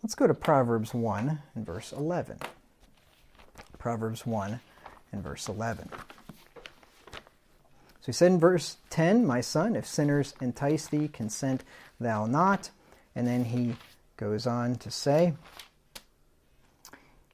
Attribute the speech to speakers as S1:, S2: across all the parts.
S1: Let's go to Proverbs 1 and verse 11. Proverbs 1 and verse 11. So he said in verse 10, "My son, if sinners entice thee, consent thou not." And then he goes on to say,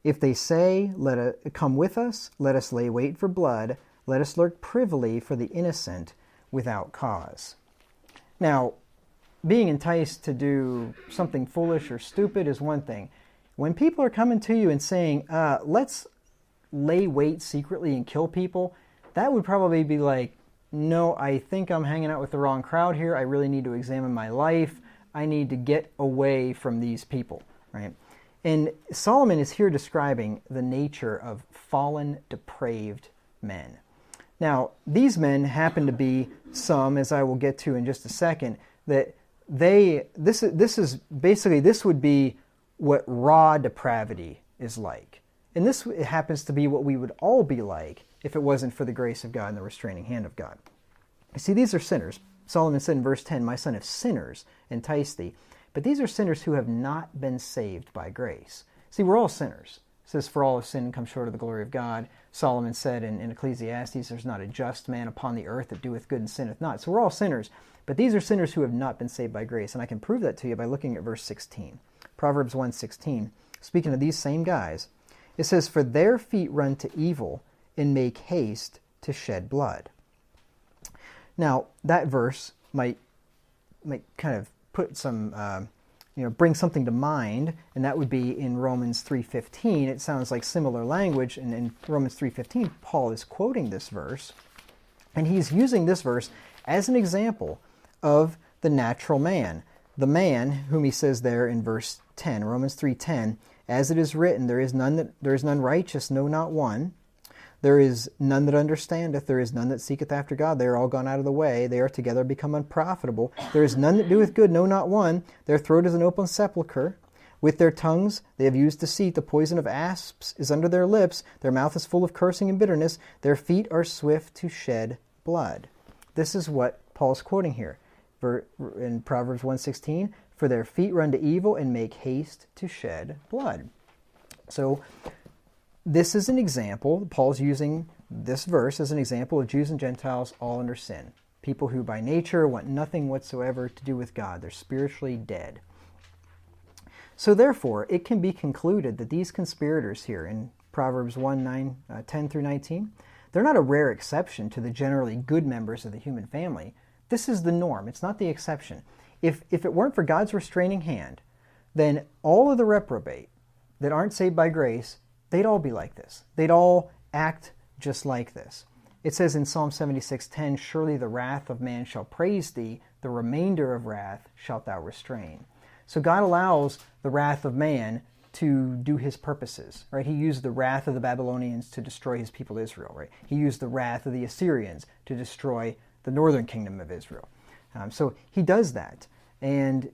S1: "If they say, come with us, let us lay wait for blood, let us lurk privily for the innocent without cause." Now, being enticed to do something foolish or stupid is one thing. When people are coming to you and saying, let's lay wait secretly and kill people, that would probably be like, no, I think I'm hanging out with the wrong crowd here. I really need to examine my life. I need to get away from these people, right? And Solomon is here describing the nature of fallen, depraved men. Now, these men happen to be some, as I will get to in just a second, that this would be what raw depravity is like. And this happens to be what we would all be like if it wasn't for the grace of God and the restraining hand of God. You see, these are sinners. Solomon said in verse 10, "My son, if sinners entice thee." But these are sinners who have not been saved by grace. See, we're all sinners. It says, "For all have sinned and come short of the glory of God." Solomon said in Ecclesiastes, "There's not a just man upon the earth that doeth good and sinneth not." So we're all sinners. But these are sinners who have not been saved by grace. And I can prove that to you by looking at verse 16. Proverbs 1:16. Speaking of these same guys, it says, "For their feet run to evil and make haste to shed blood." Now, that verse might kind of put some, bring something to mind, and that would be in Romans 3:15. It sounds like similar language, and in Romans 3:15, Paul is quoting this verse, and he's using this verse as an example of the natural man, the man whom he says there in verse 10, Romans 3:10, "As it is written, there is none righteous, no, not one. There is none that understandeth, there is none that seeketh after God. They are all gone out of the way, they are together become unprofitable. There is none that doeth good, no, not one. Their throat is an open sepulchre. With their tongues they have used deceit. The poison of asps is under their lips. Their mouth is full of cursing and bitterness. Their feet are swift to shed blood." This is what Paul's quoting here in Proverbs 1:16. "For their feet run to evil and make haste to shed blood." So this is an example. Paul's using this verse as an example of Jews and Gentiles all under sin. People who by nature want nothing whatsoever to do with God. They're spiritually dead. So therefore, it can be concluded that these conspirators here in Proverbs 10 through 19, they're not a rare exception to the generally good members of the human family. This is the norm. It's not the exception. If it weren't for God's restraining hand, then all of the reprobate that aren't saved by grace, they'd all be like this. They'd all act just like this. It says in Psalm 76:10, "Surely the wrath of man shall praise thee, the remainder of wrath shalt thou restrain." So God allows the wrath of man to do his purposes, right? He used the wrath of the Babylonians to destroy his people Israel, right? He used the wrath of the Assyrians to destroy the northern kingdom of Israel. So he does that. And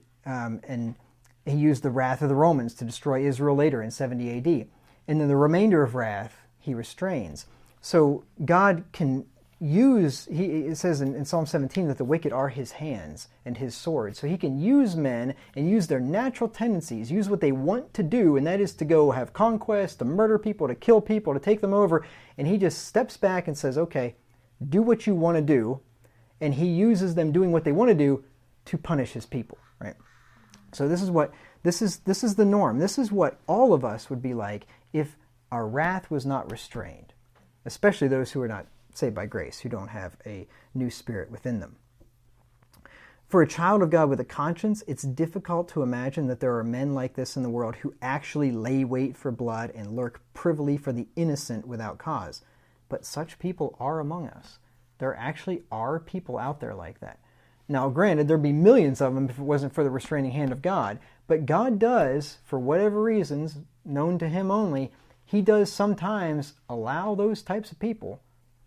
S1: he used the wrath of the Romans to destroy Israel later in 70 AD. And then the remainder of wrath he restrains. So God can use, it says in Psalm 17 that the wicked are his hands and his sword. So he can use men and use their natural tendencies, use what they want to do, and that is to go have conquest, to murder people, to kill people, to take them over. And he just steps back and says, okay, do what you want to do. And he uses them doing what they want to do to punish his people, right? So this is the norm. This is what all of us would be like if our wrath was not restrained, especially those who are not saved by grace, who don't have a new spirit within them. For a child of God with a conscience, it's difficult to imagine that there are men like this in the world who actually lay wait for blood and lurk privily for the innocent without cause. But such people are among us. There actually are people out there like that. Now, granted, there'd be millions of them if it wasn't for the restraining hand of God. But God does, for whatever reasons, known to him only, he does sometimes allow those types of people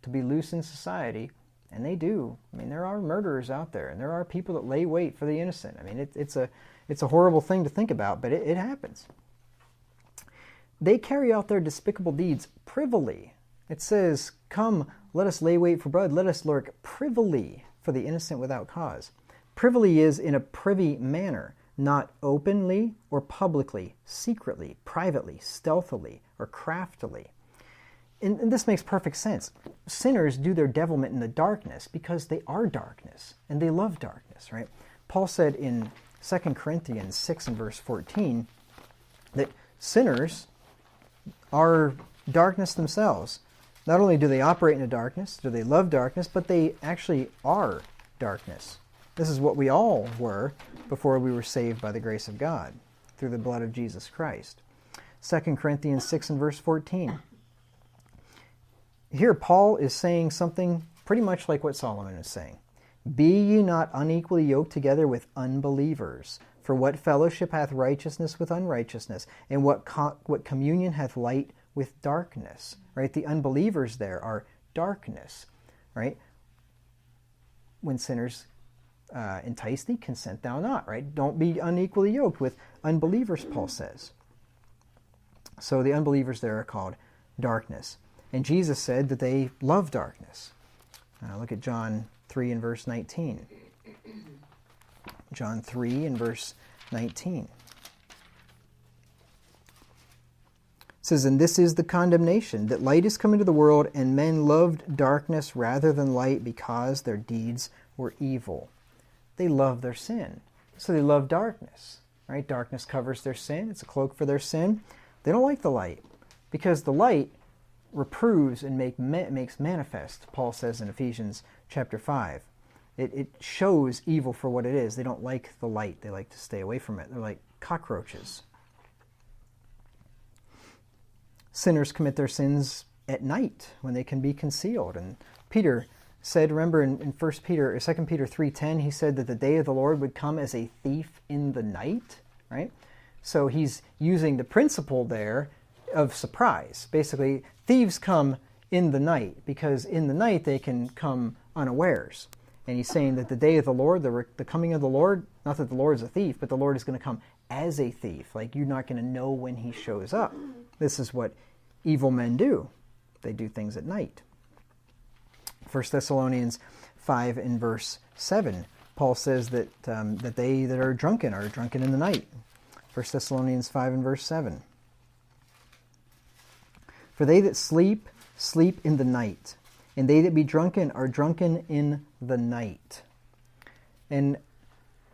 S1: to be loose in society. And they do. I mean, there are murderers out there, and there are people that lay wait for the innocent. I mean, it's a horrible thing to think about, but it happens. They carry out their despicable deeds privily. It says, "Come, let us lay wait for blood, let us lurk privily for the innocent without cause." Privily is in a privy manner, not openly or publicly, secretly, privately, stealthily, or craftily. And this makes perfect sense. Sinners do their devilment in the darkness because they are darkness, and they love darkness, right? Paul said in 2 Corinthians 6 and verse 14 that sinners are darkness themselves. Not only do they operate in the darkness, do they love darkness, but they actually are darkness. This is what we all were before we were saved by the grace of God through the blood of Jesus Christ. 2 Corinthians 6 and verse 14. Here Paul is saying something pretty much like what Solomon is saying. Be ye not unequally yoked together with unbelievers. For what fellowship hath righteousness with unrighteousness? And what communion hath light with darkness? Right? The unbelievers there are darkness. Right? When sinners entice thee, consent thou not. Right? Don't be unequally yoked with unbelievers, Paul says. So the unbelievers there are called darkness. And Jesus said that they love darkness. Look at John 3 and verse 19. John 3 and verse 19. It says, and this is the condemnation, that light is come into the world, and men loved darkness rather than light because their deeds were evil. They love their sin. So they love darkness. Right? Darkness covers their sin. It's a cloak for their sin. They don't like the light because the light reproves and makes manifest, Paul says in Ephesians chapter 5. It shows evil for what it is. They don't like the light. They like to stay away from it. They're like cockroaches. Sinners commit their sins at night when they can be concealed. And Peter said, remember in 2 Peter 3:10, he said that the day of the Lord would come as a thief in the night, right? So he's using the principle there of surprise. Basically, thieves come in the night because in the night they can come unawares. And he's saying that the day of the Lord, the coming of the Lord, not that the Lord's a thief, but the Lord is going to come as a thief. Like you're not going to know when he shows up. This is what evil men do. They do things at night. 1 Thessalonians 5 and verse 7, Paul says that that they that are drunken in the night. 1 Thessalonians 5 and verse 7. For they that sleep, sleep in the night, and they that be drunken are drunken in the night. And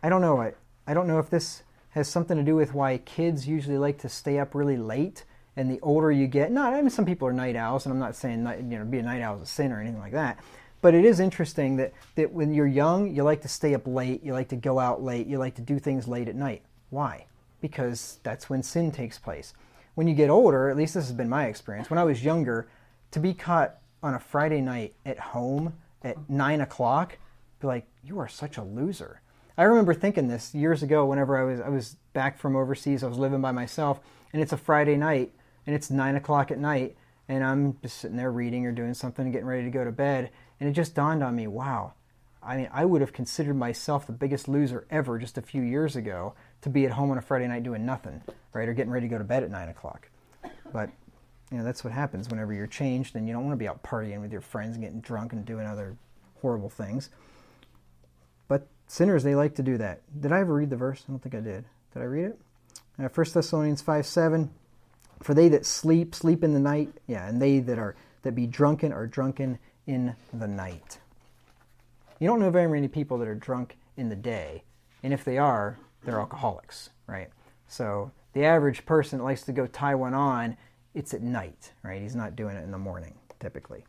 S1: I don't know. I don't know if this has something to do with why kids usually like to stay up really late, and the older you get. Some people are night owls, and I'm not saying be a night owl is a sin or anything like that. But it is interesting that when you're young, you like to stay up late, you like to go out late, you like to do things late at night. Why? Because that's when sin takes place. When you get older, at least this has been my experience, when I was younger, to be caught on a Friday night at home at 9 o'clock, be like, you are such a loser. I remember thinking this years ago whenever I was back from overseas, I was living by myself, and it's a Friday night, and it's 9 o'clock at night, and I'm just sitting there reading or doing something and getting ready to go to bed, and it just dawned on me, wow, I would have considered myself the biggest loser ever just a few years ago to be at home on a Friday night doing nothing, right, or getting ready to go to bed at 9 o'clock. But, that's what happens whenever you're changed, and you don't want to be out partying with your friends and getting drunk and doing other horrible things. But sinners, they like to do that. Did I ever read the verse? I don't think I did. Did I read it? 1 Thessalonians 5:7. For they that sleep, sleep in the night. Yeah, and they that be drunken are drunken in the night. You don't know very many people that are drunk in the day. And if they are, they're alcoholics, right? So the average person that likes to go tie one on, it's at night, right? He's not doing it in the morning, typically.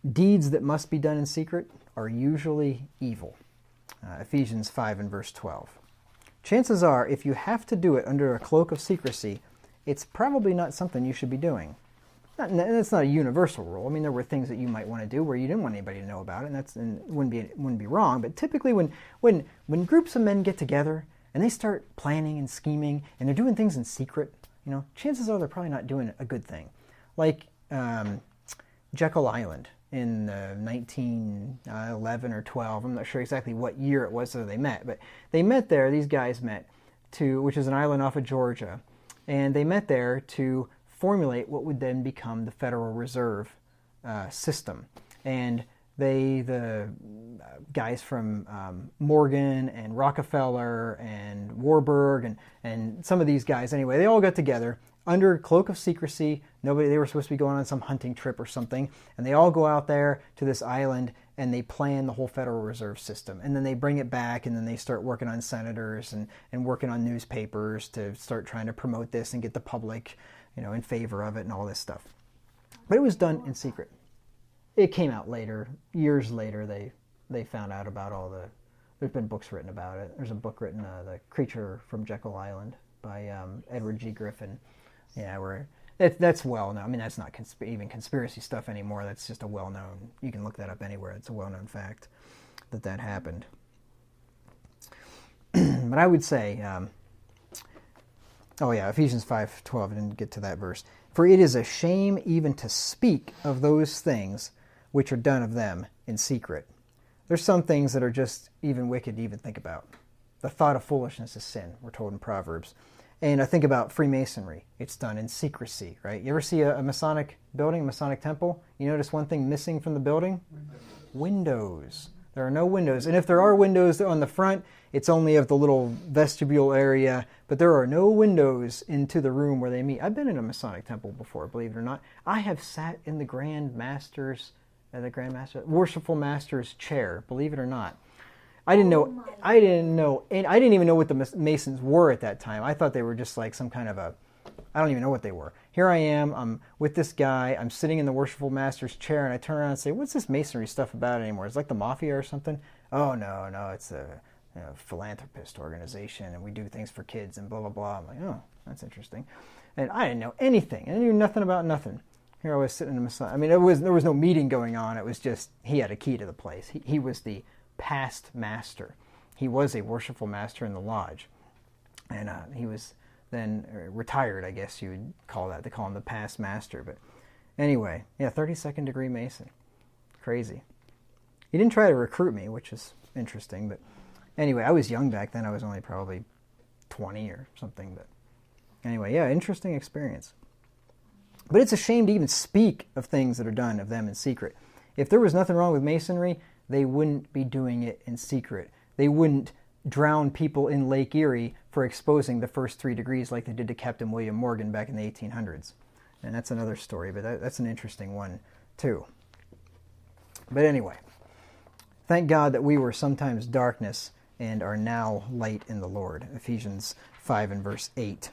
S1: Deeds that must be done in secret are usually evil. Ephesians 5 and verse 12. Chances are, if you have to do it under a cloak of secrecy, it's probably not something you should be doing. That's not a universal rule. I mean, there were things that you might want to do where you didn't want anybody to know about it, and it wouldn't be wrong. But typically, when groups of men get together and they start planning and scheming and they're doing things in secret, chances are they're probably not doing a good thing. Like Jekyll Island in 1911 or 12. I'm not sure exactly what year it was that they met, but they met there. These guys met which is an island off of Georgia, and they met there to formulate what would then become the Federal Reserve system. And the guys from Morgan and Rockefeller and Warburg and some of these guys, anyway, they all got together under cloak of secrecy. They were supposed to be going on some hunting trip or something, and they all go out there to this island and they plan the whole Federal Reserve System, and then they bring it back, and then they start working on senators and working on newspapers to start trying to promote this and get the public, in favor of it and all this stuff. But it was done in secret. It came out later, years later. They found out about all the. There's been books written about it. There's a book written, "The Creature from Jekyll Island" by Edward G. Griffin. Yeah, where that's well known. I mean, that's not even conspiracy stuff anymore. That's just a well-known. You can look that up anywhere. It's a well-known fact that happened. But I would say, Ephesians 5:12. I didn't get to that verse. For it is a shame even to speak of those things which are done of them in secret. There's some things that are just even wicked to even think about. The thought of foolishness is sin, we're told in Proverbs. And I think about Freemasonry. It's done in secrecy, right? You ever see a Masonic building, a Masonic temple? You notice one thing missing from the building? Windows. There are no windows. And if there are windows on the front, it's only of the little vestibule area, but there are no windows into the room where they meet. I've been in a Masonic temple before, believe it or not. I have sat in the Worshipful Master's chair, believe it or not. I didn't even know what the Masons were at that time. I thought they were just like some kind of I don't even know what they were. Here I am, I'm with this guy, I'm sitting in the Worshipful Master's chair, and I turn around and say, what's this Masonry stuff about anymore? It's like the mafia or something? Oh, no, it's a philanthropist organization, and we do things for kids, and blah, blah, blah. I'm like, oh, that's interesting. And I didn't know anything. I knew nothing about nothing. Here I was sitting in a Masonic. I mean, there was no meeting going on. It was just, he had a key to the place. He was the past master. He was a worshipful master in the lodge, and he was then retired, I guess you would call that. They call him the past master. But anyway, 32nd degree Mason. Crazy. He didn't try to recruit me, which is interesting. But anyway, I was young back then. I was only probably 20 or something. But anyway, interesting experience. But it's a shame to even speak of things that are done of them in secret. If there was nothing wrong with Masonry, they wouldn't be doing it in secret. They wouldn't drown people in Lake Erie for exposing the first 3 degrees like they did to Captain William Morgan back in the 1800s. And that's another story, but that's an interesting one too. But anyway, thank God that we were sometimes darkness and are now light in the Lord. Ephesians 5 and verse 8.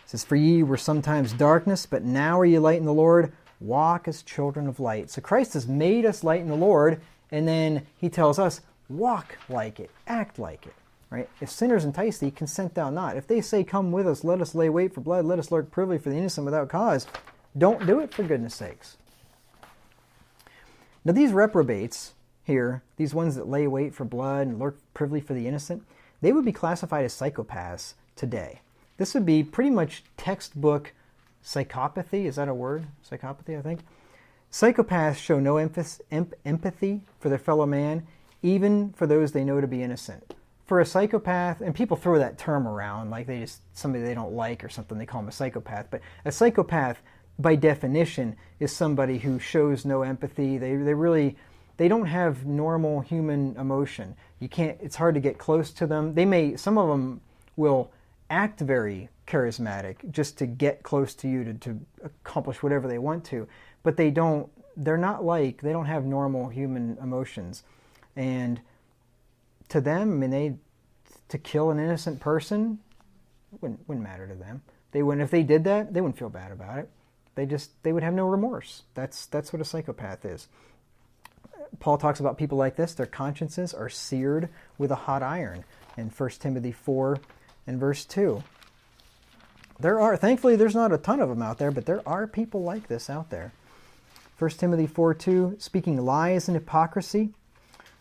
S1: It says, for ye were sometimes darkness, but now are ye light in the Lord. Walk as children of light. So Christ has made us light in the Lord, and then he tells us, walk like it, act like it. Right? If sinners entice thee, consent thou not. If they say, come with us, let us lay wait for blood, let us lurk privily for the innocent without cause, don't do it for goodness sakes. Now these reprobates here, these ones that lay wait for blood and lurk privily for the innocent, they would be classified as psychopaths today. This would be pretty much textbook psychopathy. Is that a word? Psychopathy, I think. Psychopaths show no empathy for their fellow man, even for those they know to be innocent. For a psychopath, and people throw that term around like somebody they don't like or something, they call them a psychopath. But a psychopath, by definition, is somebody who shows no empathy. They don't have normal human emotion. It's hard to get close to them. Some of them will act very charismatic just to get close to you to accomplish whatever they want to. But they don't have normal human emotions. And to them, to kill an innocent person wouldn't matter to them. If they did that, they wouldn't feel bad about it. They would have no remorse. That's what a psychopath is. Paul talks about people like this. Their consciences are seared with a hot iron in 1 Timothy 4 and verse 2. Thankfully, there's not a ton of them out there, but there are people like this out there. 1 Timothy 4:2, speaking lies and hypocrisy.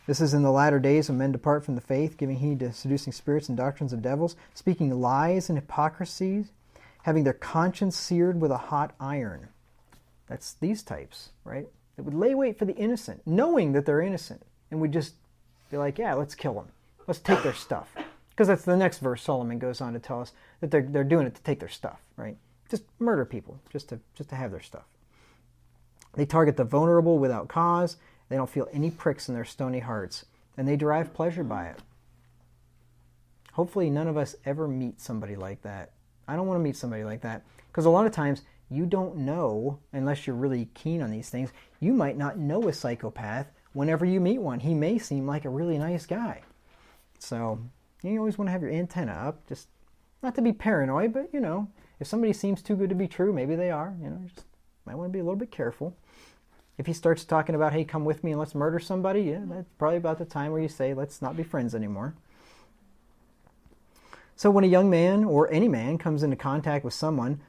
S1: This is in the latter days when men depart from the faith, giving heed to seducing spirits and doctrines of devils, speaking lies and hypocrisies, having their conscience seared with a hot iron. That's these types, right? They would lay wait for the innocent, knowing that they're innocent, and would just be like, let's kill them. Let's take their stuff. Because that's the next verse. Solomon goes on to tell us that they're doing it to take their stuff, right? Just murder people, just to have their stuff. They target the vulnerable without cause, They don't feel any pricks in their stony hearts, and they derive pleasure by it. Hopefully none of us ever meet somebody like that. I don't want to meet somebody like that, because a lot of times you don't know, unless you're really keen on these things, you might not know a psychopath whenever you meet one. He may seem like a really nice guy. So you always want to have your antenna up, just not to be paranoid, but if somebody seems too good to be true, maybe they are, just might want to be a little bit careful. If he starts talking about, hey, come with me and let's murder somebody, yeah, that's probably about the time where you say, let's not be friends anymore. So when a young man or any man comes into contact with someone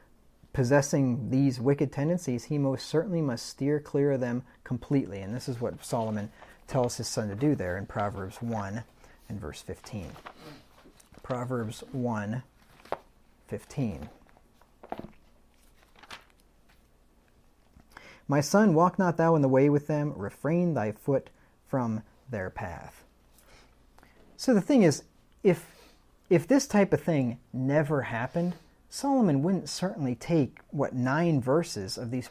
S1: possessing these wicked tendencies, he most certainly must steer clear of them completely. And this is what Solomon tells his son to do there in Proverbs 1 and verse 15. Proverbs 1:15. My son, walk not thou in the way with them, refrain thy foot from their path. So the thing is, if this type of thing never happened, Solomon wouldn't certainly take, 9 verses of these